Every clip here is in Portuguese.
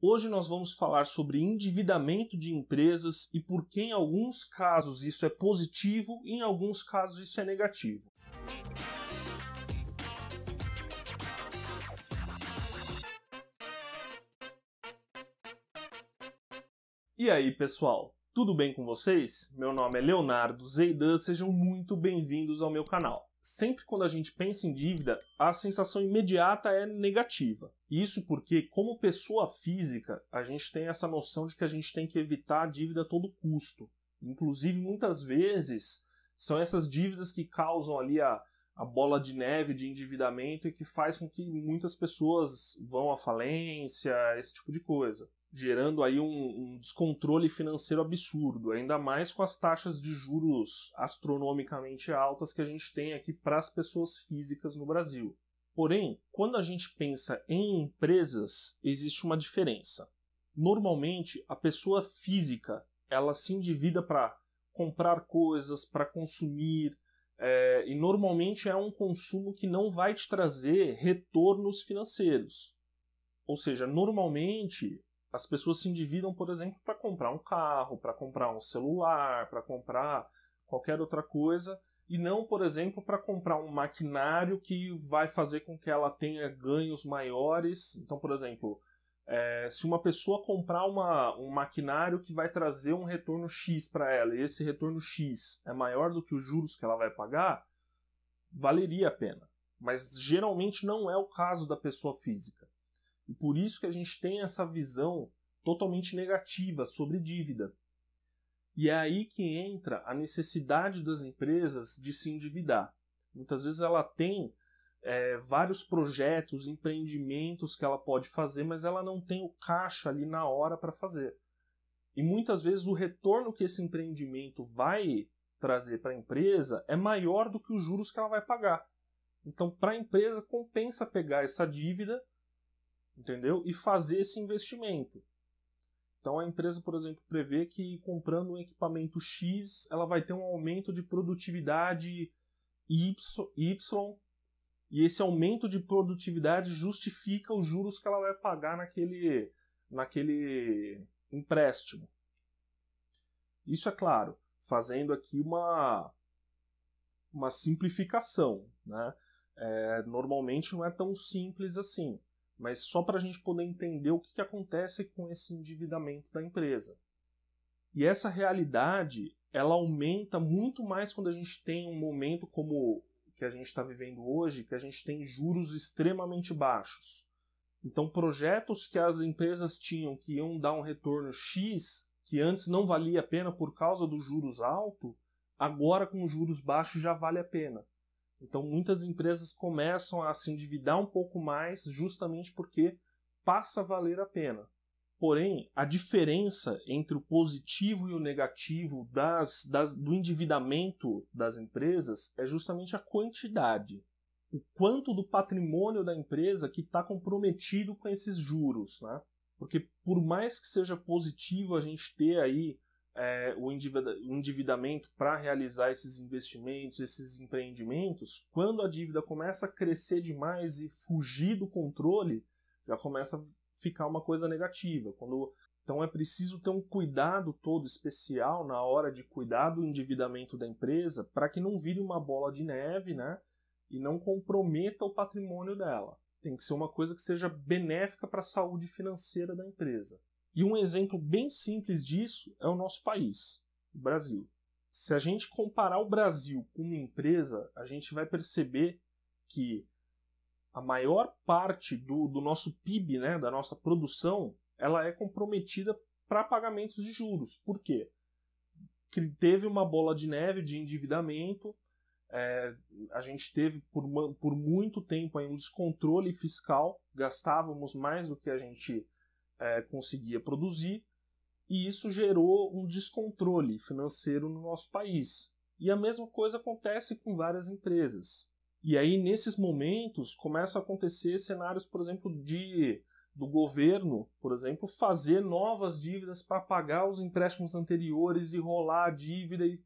Hoje nós vamos falar sobre endividamento de empresas e por que em alguns casos isso é positivo e em alguns casos isso é negativo. E aí, pessoal, tudo bem com vocês? Meu nome é Leonardo Zeidan, sejam muito bem-vindos ao meu canal. Sempre quando a gente pensa em dívida, a sensação imediata é negativa. Isso porque, como pessoa física, a gente tem essa noção de que a gente tem que evitar a dívida a todo custo. Inclusive, muitas vezes, são essas dívidas que causam ali a bola de neve de endividamento e que faz com que muitas pessoas vão à falência, esse tipo de coisa, gerando aí um descontrole financeiro absurdo, ainda mais com as taxas de juros astronomicamente altas que a gente tem aqui para as pessoas físicas no Brasil. Porém, quando a gente pensa em empresas, existe uma diferença. Normalmente, a pessoa física ela se endivida para comprar coisas, para consumir, e normalmente é um consumo que não vai te trazer retornos financeiros. Ou seja, normalmente as pessoas se endividam, por exemplo, para comprar um carro, para comprar um celular, para comprar qualquer outra coisa, e não, por exemplo, para comprar um maquinário que vai fazer com que ela tenha ganhos maiores. Então, por exemplo, se uma pessoa comprar um maquinário que vai trazer um retorno X para ela, e esse retorno X é maior do que os juros que ela vai pagar, valeria a pena. Mas geralmente não é o caso da pessoa física. E por isso que a gente tem essa visão totalmente negativa sobre dívida. E é aí que entra a necessidade das empresas de se endividar. Muitas vezes ela tem vários projetos, empreendimentos que ela pode fazer, mas ela não tem o caixa ali na hora para fazer. E muitas vezes o retorno que esse empreendimento vai trazer para a empresa é maior do que os juros que ela vai pagar. Então, para a empresa, compensa pegar essa dívida, entendeu? E fazer esse investimento. Então a empresa, por exemplo, prevê que comprando um equipamento X, ela vai ter um aumento de produtividade Y, e esse aumento de produtividade justifica os juros que ela vai pagar naquele empréstimo. Isso é claro, fazendo aqui uma simplificação, né? Normalmente não é tão simples assim. Mas só para a gente poder entender o que acontece com esse endividamento da empresa. E essa realidade, ela aumenta muito mais quando a gente tem um momento como o que a gente está vivendo hoje, que a gente tem juros extremamente baixos. Então, projetos que as empresas tinham que iam dar um retorno X, que antes não valia a pena por causa dos juros altos, agora com juros baixos já vale a pena. Então muitas empresas começam a se endividar um pouco mais justamente porque passa a valer a pena. Porém, a diferença entre o positivo e o negativo do endividamento das empresas é justamente a quantidade. O quanto do patrimônio da empresa que está comprometido com esses juros, né? Porque por mais que seja positivo a gente ter aí o endividamento para realizar esses investimentos, esses empreendimentos, quando a dívida começa a crescer demais e fugir do controle, já começa a ficar uma coisa negativa. Então é preciso ter um cuidado todo especial na hora de cuidar do endividamento da empresa para que não vire uma bola de neve, né, e não comprometa o patrimônio dela. Tem que ser uma coisa que seja benéfica para a saúde financeira da empresa. E um exemplo bem simples disso é o nosso país, o Brasil. Se a gente comparar o Brasil com uma empresa, a gente vai perceber que a maior parte do nosso PIB, né, da nossa produção, ela é comprometida para pagamentos de juros. Por quê? Que teve uma bola de neve de endividamento, a gente teve por muito tempo aí um descontrole fiscal, gastávamos mais do que a gente conseguia produzir, e isso gerou um descontrole financeiro no nosso país. E a mesma coisa acontece com várias empresas. E aí, nesses momentos, começam a acontecer cenários, por exemplo, do governo, por exemplo, fazer novas dívidas para pagar os empréstimos anteriores e rolar a dívida, e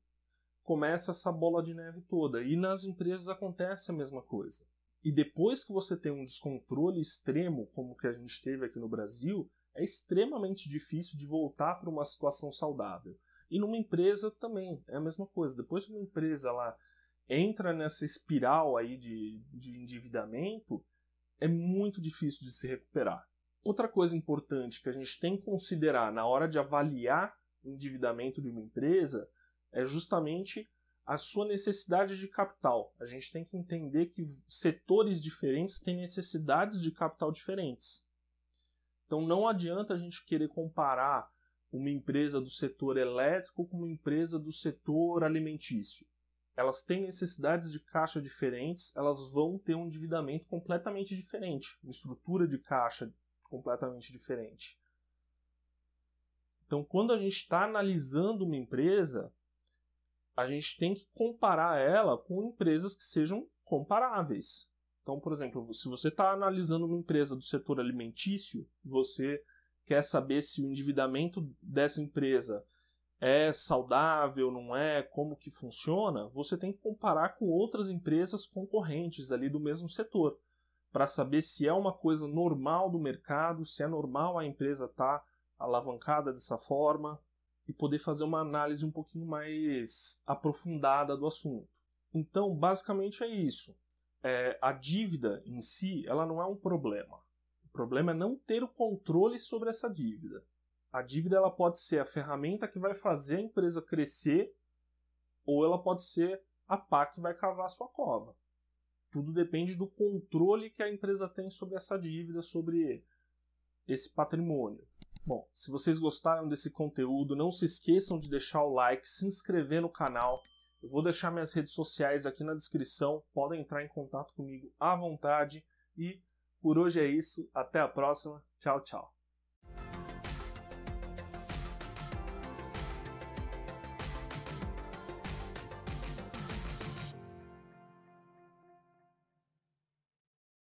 começa essa bola de neve toda. E nas empresas acontece a mesma coisa. E depois que você tem um descontrole extremo, como que a gente teve aqui no Brasil, é extremamente difícil de voltar para uma situação saudável. E numa empresa também é a mesma coisa. Depois que uma empresa ela entra nessa espiral aí de endividamento, é muito difícil de se recuperar. Outra coisa importante que a gente tem que considerar na hora de avaliar o endividamento de uma empresa é justamente a sua necessidade de capital. A gente tem que entender que setores diferentes têm necessidades de capital diferentes. Então não adianta a gente querer comparar uma empresa do setor elétrico com uma empresa do setor alimentício. Elas têm necessidades de caixa diferentes, elas vão ter um endividamento completamente diferente, uma estrutura de caixa completamente diferente. Então, quando a gente está analisando uma empresa, a gente tem que comparar ela com empresas que sejam comparáveis. Então, por exemplo, se você está analisando uma empresa do setor alimentício, você quer saber se o endividamento dessa empresa é saudável, não é, como que funciona, você tem que comparar com outras empresas concorrentes ali do mesmo setor, para saber se é uma coisa normal do mercado, se é normal a empresa estar alavancada dessa forma, e poder fazer uma análise um pouquinho mais aprofundada do assunto. Então, basicamente é isso. A dívida em si, ela não é um problema. O problema é não ter o controle sobre essa dívida. A dívida ela pode ser a ferramenta que vai fazer a empresa crescer, ou ela pode ser a pá que vai cavar a sua cova. Tudo depende do controle que a empresa tem sobre essa dívida, sobre esse patrimônio. Bom, se vocês gostaram desse conteúdo, não se esqueçam de deixar o like, se inscrever no canal. Eu vou deixar minhas redes sociais aqui na descrição, podem entrar em contato comigo à vontade. E por hoje é isso, até a próxima, tchau, tchau.